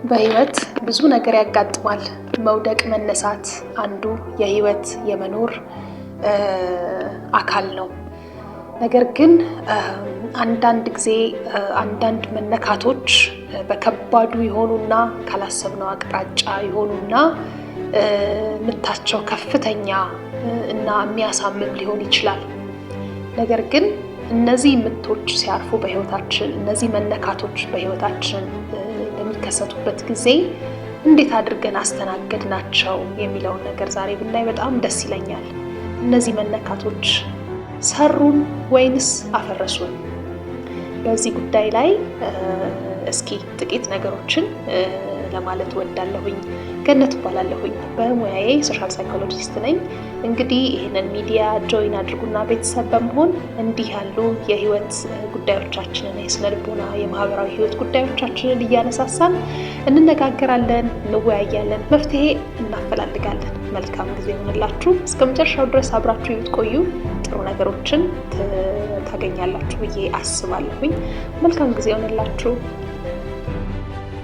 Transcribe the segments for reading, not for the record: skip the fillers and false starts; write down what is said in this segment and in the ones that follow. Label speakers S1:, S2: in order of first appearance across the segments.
S1: በህይወት ብዙ ነገር ያጋጥማል። መውደቅ መነሳት አንዱ የህይወት የመኖር አካል ነው። ነገር ግን አንዳንድ ጊዜ አንዳንድ መነካቶች በከባዱ ይሆኑና ካላሰብነው አቅጣጫ ይሆኑና ምታቸው ከፍተኛ እና የሚያሳምም ሊሆን ይችላል። ነገር ግን እነዚህ ምቶች ሲያርፉ በህይወታችን እነዚህ መነካቶች በህይወታችን በሚከሰቱበት ጊዜ እንዴት አድርገን አስተናገድናቸው የሚለውን ነገር ዛሬ ብናይ በጣም ደስ ይለኛል። እነዚህ መነካቶች ሰሩን ወይንስ አፈረሱን? በዚህ ጉዳይ ላይ እስኪ ጥቂት ነገሮችን ለማለት ወዳለሁኝ። ገነት እባላለሁኝ። በሙያዬ ሶሻል ሳይኮሎጂስት ነኝ። እንግዲህ ይህንን ሚዲያ ጆይን አድርጉና ቤተሰብ በመሆን እንዲህ ያሉ የህይወት ጉዳዮቻችንን፣ የስነ ልቦና፣ የማህበራዊ ህይወት ጉዳዮቻችንን እያነሳሳን እንነጋገራለን፣ እንወያያለን፣ መፍትሄ እናፈላልጋለን። መልካም ጊዜ ይሁንላችሁ። እስከ መጨረሻው ድረስ አብራችሁ ይቆዩ። ጥሩ ነገሮችን ታገኛላችሁ ብዬ አስባለሁኝ። መልካም ጊዜ ይሁንላችሁ።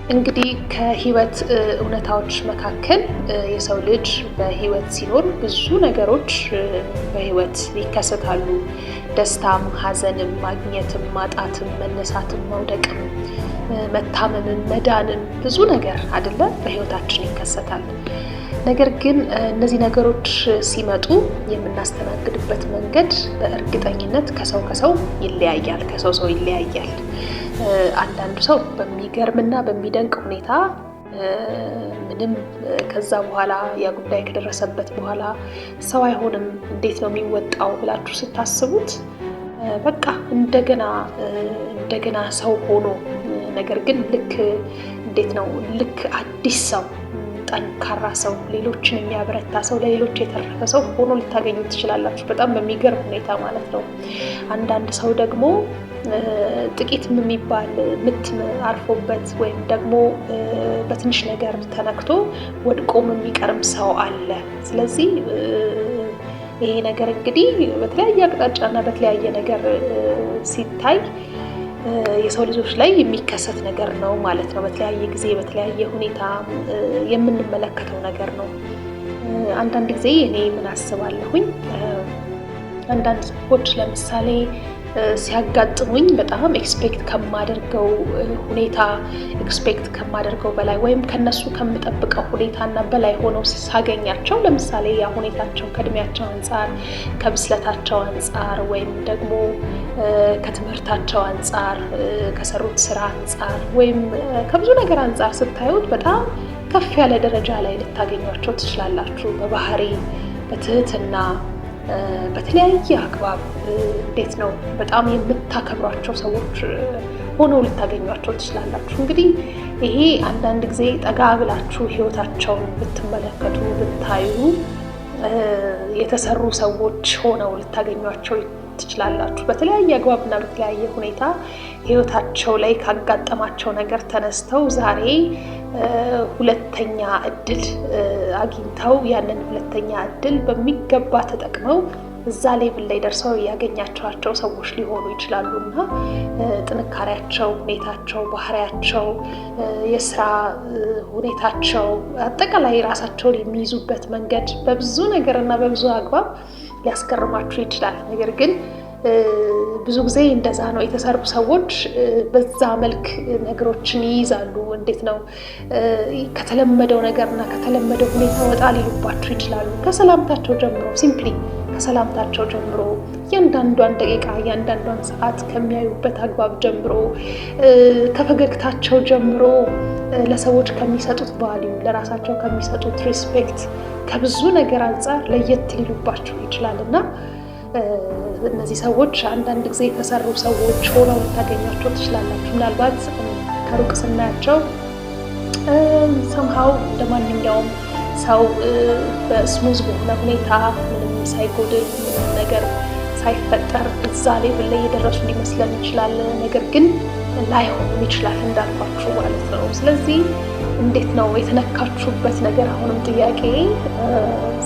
S1: እንግዲህ ከህይወት እውነታዎች መካከል የሰው ልጅ በህይወት ሲኖር ብዙ ነገሮች በህይወት ይከሰታሉ። ደስታም፣ ሀዘንም፣ ማግኘትም፣ ማጣትም፣ መነሳትም፣ መውደቅም፣ መታመምም፣ መዳንም ብዙ ነገር አይደለ በህይወታችን ይከሰታል። ነገር ግን እነዚህ ነገሮች ሲመጡ የምናስተናግድበት መንገድ በእርግጠኝነት ከሰው ይለያያል። ከሰው ይለያያል። አንዳንዱ ሰው በሚገርምና በሚደንቅ ሁኔታ ምንም ከዛ በኋላ ያ ጉዳይ ከደረሰበት በኋላ ሰው አይሆንም፣ እንዴት ነው የሚወጣው ብላችሁ ስታስቡት በቃ እንደገና ሰው ሆኖ ነገር ግን ልክ አዲስ ሰው፣ ጠንካራ ሰው፣ ሌሎችን የሚያበረታ ሰው፣ ለሌሎች የተረፈ ሰው ሆኖ ልታገኙት ትችላላችሁ። በጣም በሚገርም ሁኔታ ማለት ነው። አንዳንድ ሰው ደግሞ ጥቂት የሚባል ምት አርፎበት ወይም ደግሞ በትንሽ ነገር ተነክቶ ወድቆም የሚቀርም ሰው አለ። ስለዚህ ይሄ ነገር እንግዲህ በተለያየ አቅጣጫና በተለያየ ነገር ሲታይ የሰው ልጆች ላይ የሚከሰት ነገር ነው ማለት ነው። በተለያየ ጊዜ በተለያየ ሁኔታ የምንመለከተው ነገር ነው። አንዳንድ ጊዜ እኔ ምን አስባለሁኝ፣ አንዳንድ ሰዎች ለምሳሌ ሲያጋጥሙኝ በጣም ኤክስፔክት ከማደርገው ሁኔታ ከማደርገው በላይ ወይም ከነሱ ከምጠብቀው ሁኔታና በላይ ሆነው ሳገኛቸው፣ ለምሳሌ ያ ሁኔታቸው ከእድሜያቸው አንጻር፣ ከብስለታቸው አንጻር ወይም ደግሞ ከትምህርታቸው አንጻር፣ ከሰሩት ስራ አንጻር ወይም ከብዙ ነገር አንጻር ስታዩት በጣም ከፍ ያለ ደረጃ ላይ ልታገኟቸው ትችላላችሁ። በባህሪ፣ በትህትና፣ በተለያየ አግባብ እንዴት ነው በጣም የምታከብሯቸው ሰዎች ሆነው ልታገኟቸው ትችላላችሁ። እንግዲህ ይሄ አንዳንድ ጊዜ ጠጋ ብላችሁ ህይወታቸውን ብትመለከቱ ብታዩ የተሰሩ ሰዎች ሆነው ልታገኟቸው ትችላላችሁ። በተለያየ አግባብና በተለያየ ሁኔታ ህይወታቸው ላይ ካጋጠማቸው ነገር ተነስተው ዛሬ ሁለተኛ እድል አግኝተው ያንን ሁለተኛ እድል በሚገባ ተጠቅመው እዛ ሌቭል ላይ ደርሰው ያገኛቸዋቸው ሰዎች ሊሆኑ ይችላሉና ጥንካሬያቸው፣ ሁኔታቸው፣ ባህሪያቸው፣ የስራ ሁኔታቸው፣ አጠቃላይ ራሳቸውን የሚይዙበት መንገድ በብዙ ነገርና በብዙ አግባብ ሊያስገርማችሁ ይችላል። ነገር ግን ብዙ ጊዜ እንደዛ ነው። የተሰሩ ሰዎች በዛ መልክ ነገሮችን ይይዛሉ። እንዴት ነው ከተለመደው ነገርና ከተለመደው ሁኔታ ወጣ ሊሉባችሁ ይችላሉ። ከሰላምታቸው ጀምሮ ሲምፕሊ ከሰላምታቸው ጀምሮ እያንዳንዷን ደቂቃ እያንዳንዷን ሰዓት ከሚያዩበት አግባብ ጀምሮ ከፈገግታቸው ጀምሮ ለሰዎች ከሚሰጡት ቫልዩ፣ ለራሳቸው ከሚሰጡት ሪስፔክት ከብዙ ነገር አንጻር ለየት ሊሉባቸው ይችላል እና እነዚህ ሰዎች አንዳንድ ጊዜ የተሰሩ ሰዎች ሆነው ልታገኛቸው ትችላላችሁ። ምናልባት ከሩቅ ስናያቸው ሰምሃው እንደ ማንኛውም ሰው በስሙዝ በሆነ ሁኔታ ምንም ሳይጎድል ምንም ነገር ሳይፈጠር እዛ ሌቭል ላይ የደረሱ ሊመስለን ይችላል። ነገር ግን ላይሆንም ይችላል እንዳልኳችሁ ማለት ነው። ስለዚህ እንዴት ነው የተነካችሁበት ነገር? አሁንም ጥያቄ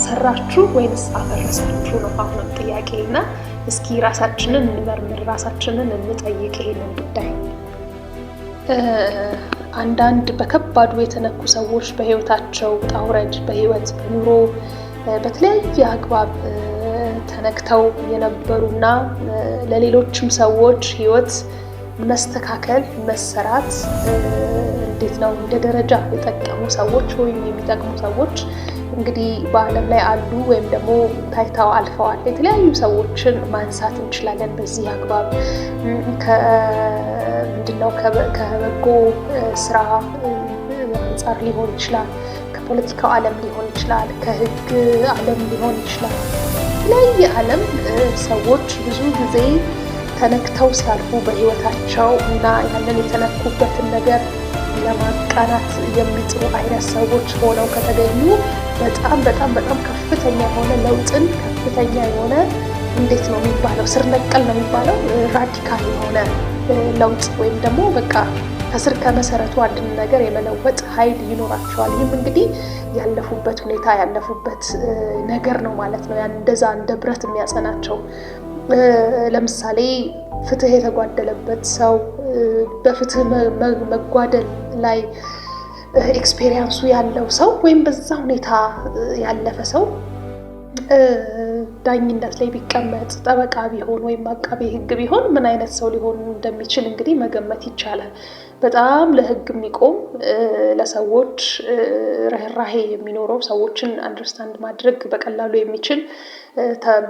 S1: ሰራችሁ ወይንስ አፈረሳችሁ ነው አሁንም ጥያቄ። እና እስኪ ራሳችንን እንመርምር፣ ራሳችንን እንጠይቅ ይሄንን ጉዳይ። አንዳንድ በከባዱ የተነኩ ሰዎች በህይወታቸው ውጣ ውረድ በህይወት በኑሮ በተለያየ አግባብ ተነክተው የነበሩና ለሌሎችም ሰዎች ህይወት መስተካከል መሰራት እንዴት ነው እንደ ደረጃ የጠቀሙ ሰዎች ወይም የሚጠቅሙ ሰዎች እንግዲህ በዓለም ላይ አሉ ወይም ደግሞ ታይተው አልፈዋል። የተለያዩ ሰዎችን ማንሳት እንችላለን። በዚህ አግባብ ምንድነው ከበጎ ስራ አንጻር ሊሆን ይችላል፣ ከፖለቲካው ዓለም ሊሆን ይችላል፣ ከህግ ዓለም ሊሆን ይችላል። የተለያየ ዓለም ሰዎች ብዙ ጊዜ ተነክተው ሲያልፉ በህይወታቸው እና ያንን የተነኩበትን ነገር ለማቃናት የሚጥሩ አይነት ሰዎች ሆነው ከተገኙ በጣም በጣም በጣም ከፍተኛ የሆነ ለውጥን ከፍተኛ የሆነ እንዴት ነው የሚባለው ስር ነቀል ነው የሚባለው ራዲካል የሆነ ለውጥ ወይም ደግሞ በቃ ከስር ከመሰረቱ አንድን ነገር የመለወጥ ኃይል ይኖራቸዋል። ይህም እንግዲህ ያለፉበት ሁኔታ ያለፉበት ነገር ነው ማለት ነው። ያን እንደዛ እንደ ብረት የሚያጸናቸው ለምሳሌ ፍትህ የተጓደለበት ሰው በፍትህ መጓደል ላይ ኤክስፔሪየንሱ ያለው ሰው ወይም በዛ ሁኔታ ያለፈ ሰው ዳኝነት ላይ ቢቀመጥ ጠበቃ ቢሆን ወይም አቃቤ ሕግ ቢሆን ምን አይነት ሰው ሊሆን እንደሚችል እንግዲህ መገመት ይቻላል። በጣም ለሕግ የሚቆም ለሰዎች ርህራሄ የሚኖረው ሰዎችን አንደርስታንድ ማድረግ በቀላሉ የሚችል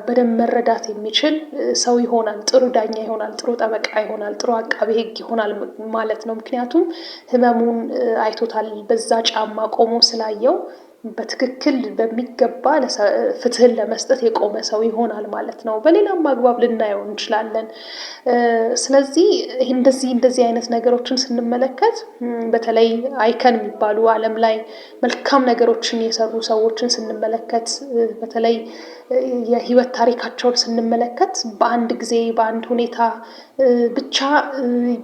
S1: በደንብ መረዳት የሚችል ሰው ይሆናል። ጥሩ ዳኛ ይሆናል፣ ጥሩ ጠበቃ ይሆናል፣ ጥሩ አቃቤ ሕግ ይሆናል ማለት ነው። ምክንያቱም ህመሙን አይቶታል፣ በዛ ጫማ ቆሞ ስላየው በትክክል በሚገባ ፍትህን ለመስጠት የቆመ ሰው ይሆናል ማለት ነው። በሌላም አግባብ ልናየው እንችላለን። ስለዚህ እንደዚህ አይነት ነገሮችን ስንመለከት በተለይ አይከን የሚባሉ ዓለም ላይ መልካም ነገሮችን የሰሩ ሰዎችን ስንመለከት በተለይ የህይወት ታሪካቸውን ስንመለከት በአንድ ጊዜ በአንድ ሁኔታ ብቻ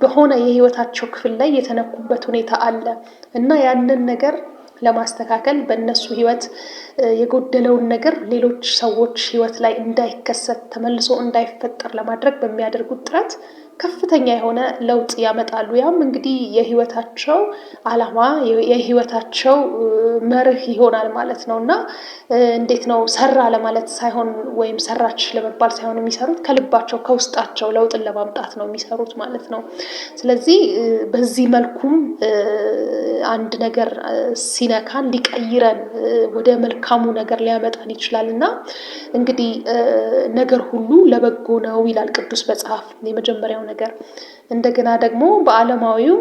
S1: በሆነ የህይወታቸው ክፍል ላይ የተነኩበት ሁኔታ አለ እና ያንን ነገር ለማስተካከል በእነሱ ህይወት የጎደለውን ነገር ሌሎች ሰዎች ህይወት ላይ እንዳይከሰት ተመልሶ እንዳይፈጠር ለማድረግ በሚያደርጉት ጥረት ከፍተኛ የሆነ ለውጥ ያመጣሉ። ያም እንግዲህ የህይወታቸው ዓላማ የህይወታቸው መርህ ይሆናል ማለት ነው እና እንዴት ነው ሰራ ለማለት ሳይሆን ወይም ሰራች ለመባል ሳይሆን የሚሰሩት ከልባቸው ከውስጣቸው ለውጥን ለማምጣት ነው የሚሰሩት ማለት ነው። ስለዚህ በዚህ መልኩም አንድ ነገር ሲነካን ሊቀይረን ወደ መልካሙ ነገር ሊያመጣን ይችላል እና እንግዲህ ነገር ሁሉ ለበጎ ነው ይላል ቅዱስ መጽሐፍ። የመጀመሪያው ነገር እንደገና ደግሞ በዓለማዊው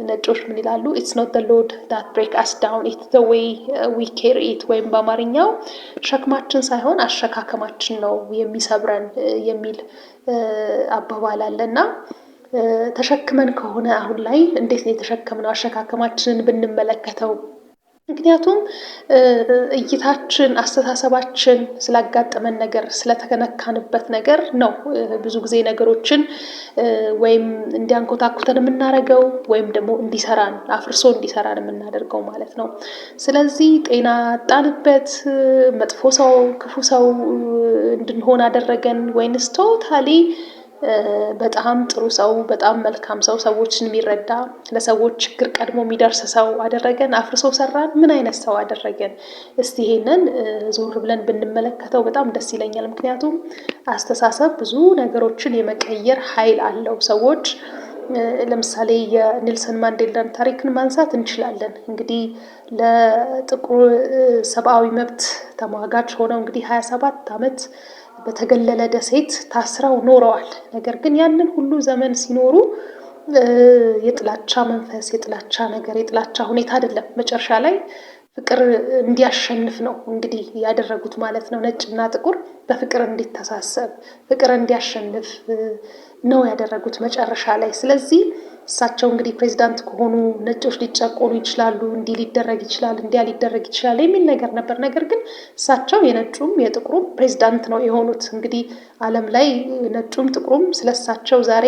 S1: ነጮች ምን ይላሉ? It's not the load that break us down, it's the way we carry it ወይም በአማርኛው ሸክማችን ሳይሆን አሸካከማችን ነው የሚሰብረን የሚል አባባል አለና ተሸክመን ከሆነ አሁን ላይ እንዴት ነው የተሸከምነው? አሸካከማችንን ብንመለከተው ምክንያቱም እይታችን አስተሳሰባችን ስላጋጠመን ነገር ስለተከነካንበት ነገር ነው ብዙ ጊዜ ነገሮችን ወይም እንዲያንኮታኩተን የምናደርገው ወይም ደግሞ እንዲሰራን አፍርሶ እንዲሰራን የምናደርገው ማለት ነው። ስለዚህ ጤና አጣንበት፣ መጥፎ ሰው ክፉ ሰው እንድንሆን አደረገን ወይንስ ቶታሊ በጣም ጥሩ ሰው በጣም መልካም ሰው ሰዎችን የሚረዳ ለሰዎች ችግር ቀድሞ የሚደርስ ሰው አደረገን? አፍርሶ ሰራን? ምን አይነት ሰው አደረገን? እስቲ ይሄንን ዞር ብለን ብንመለከተው በጣም ደስ ይለኛል። ምክንያቱም አስተሳሰብ ብዙ ነገሮችን የመቀየር ኃይል አለው። ሰዎች ለምሳሌ የኔልሰን ማንዴላን ታሪክን ማንሳት እንችላለን። እንግዲህ ለጥቁር ሰብአዊ መብት ተሟጋች ሆነው እንግዲህ 27 ዓመት በተገለለ ደሴት ታስረው ኖረዋል። ነገር ግን ያንን ሁሉ ዘመን ሲኖሩ የጥላቻ መንፈስ፣ የጥላቻ ነገር፣ የጥላቻ ሁኔታ አይደለም። መጨረሻ ላይ ፍቅር እንዲያሸንፍ ነው እንግዲህ ያደረጉት ማለት ነው። ነጭና ጥቁር በፍቅር እንዲተሳሰብ ፍቅር እንዲያሸንፍ ነው ያደረጉት መጨረሻ ላይ። ስለዚህ እሳቸው እንግዲህ ፕሬዚዳንት ከሆኑ ነጮች ሊጨቆኑ ይችላሉ፣ እንዲህ ሊደረግ ይችላል፣ እንዲያ ሊደረግ ይችላል የሚል ነገር ነበር። ነገር ግን እሳቸው የነጩም የጥቁሩም ፕሬዚዳንት ነው የሆኑት። እንግዲህ ዓለም ላይ ነጩም ጥቁሩም ስለሳቸው ዛሬ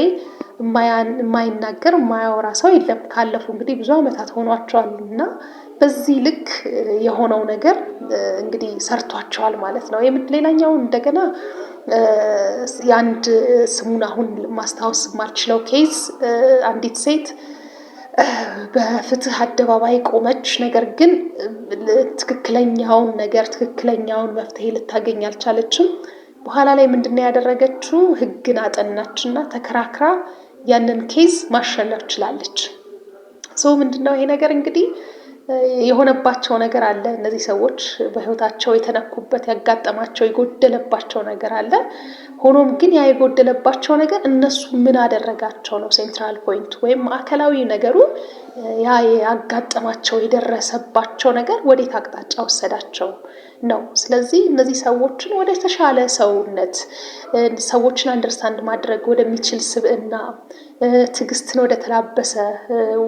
S1: የማይናገር የማያወራ ሰው የለም። ካለፉ እንግዲህ ብዙ ዓመታት ሆኗቸዋል እና በዚህ ልክ የሆነው ነገር እንግዲህ ሰርቷቸዋል ማለት ነው። ሌላኛው እንደገና የአንድ ስሙን አሁን ማስታወስ የማልችለው ኬዝ አንዲት ሴት በፍትህ አደባባይ ቆመች። ነገር ግን ትክክለኛውን መፍትሄ ልታገኝ አልቻለችም። በኋላ ላይ ምንድነው ያደረገችው? ህግን አጠናችና ተከራክራ ያንን ኬዝ ማሸነፍ ችላለች። ምንድነው ይሄ ነገር እንግዲህ የሆነባቸው ነገር አለ። እነዚህ ሰዎች በህይወታቸው የተነኩበት ያጋጠማቸው የጎደለባቸው ነገር አለ። ሆኖም ግን ያ የጎደለባቸው ነገር እነሱ ምን አደረጋቸው ነው ሴንትራል ፖይንት ወይም ማዕከላዊ ነገሩ። ያ ያጋጠማቸው የደረሰባቸው ነገር ወዴት አቅጣጫ ወሰዳቸው ነው። ስለዚህ እነዚህ ሰዎችን ወደ ተሻለ ሰውነት፣ ሰዎችን አንደርስታንድ ማድረግ ወደሚችል ስብዕና፣ ትዕግስትን ወደ ተላበሰ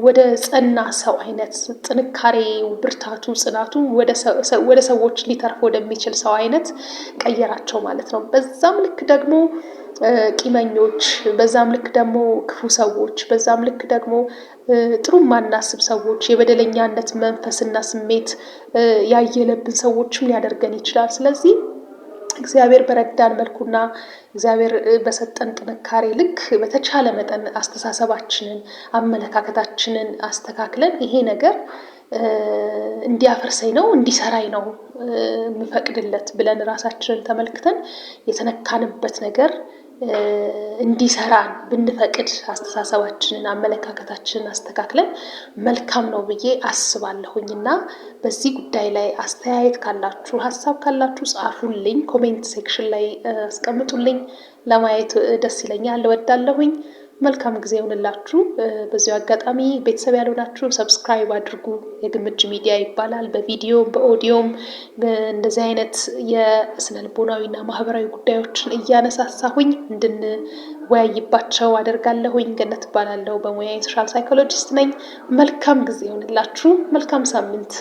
S1: ወደ ጸና ሰው አይነት ጥንካሬው፣ ብርታቱ፣ ጽናቱ ወደ ሰዎች ሊተርፍ ወደሚችል ሰው አይነት ቀየራቸው ማለት ነው። በዛም ልክ ደግሞ ቂመኞች፣ በዛም ልክ ደግሞ ክፉ ሰዎች፣ በዛም ልክ ደግሞ ጥሩ ማናስብ ሰዎች፣ የበደለኛነት መንፈስና ስሜት ያየለብን ሰዎችም ሊያደርገን ይችላል። ስለዚህ እግዚአብሔር በረዳን መልኩና እግዚአብሔር በሰጠን ጥንካሬ ልክ በተቻለ መጠን አስተሳሰባችንን፣ አመለካከታችንን አስተካክለን ይሄ ነገር እንዲያፈርሰኝ ነው እንዲሰራኝ ነው የምፈቅድለት ብለን ራሳችንን ተመልክተን የተነካንበት ነገር እንዲሰራን ብንፈቅድ አስተሳሰባችንን፣ አመለካከታችንን አስተካክለን መልካም ነው ብዬ አስባለሁኝ። እና በዚህ ጉዳይ ላይ አስተያየት ካላችሁ፣ ሀሳብ ካላችሁ ጻፉልኝ፣ ኮሜንት ሴክሽን ላይ አስቀምጡልኝ። ለማየት ደስ ይለኛል፣ እወዳለሁኝ። መልካም ጊዜ ይሁንላችሁ። በዚሁ አጋጣሚ ቤተሰብ ያልሆናችሁ ሰብስክራይብ አድርጉ። የግምጅ ሚዲያ ይባላል። በቪዲዮም በኦዲዮም እንደዚህ አይነት የስነ ልቦናዊና ማህበራዊ ጉዳዮችን እያነሳሳሁኝ እንድንወያይባቸው አደርጋለሁኝ። ገነት እባላለሁ። በሙያ የሶሻል ሳይኮሎጂስት ነኝ። መልካም ጊዜ ይሁንላችሁ። መልካም ሳምንት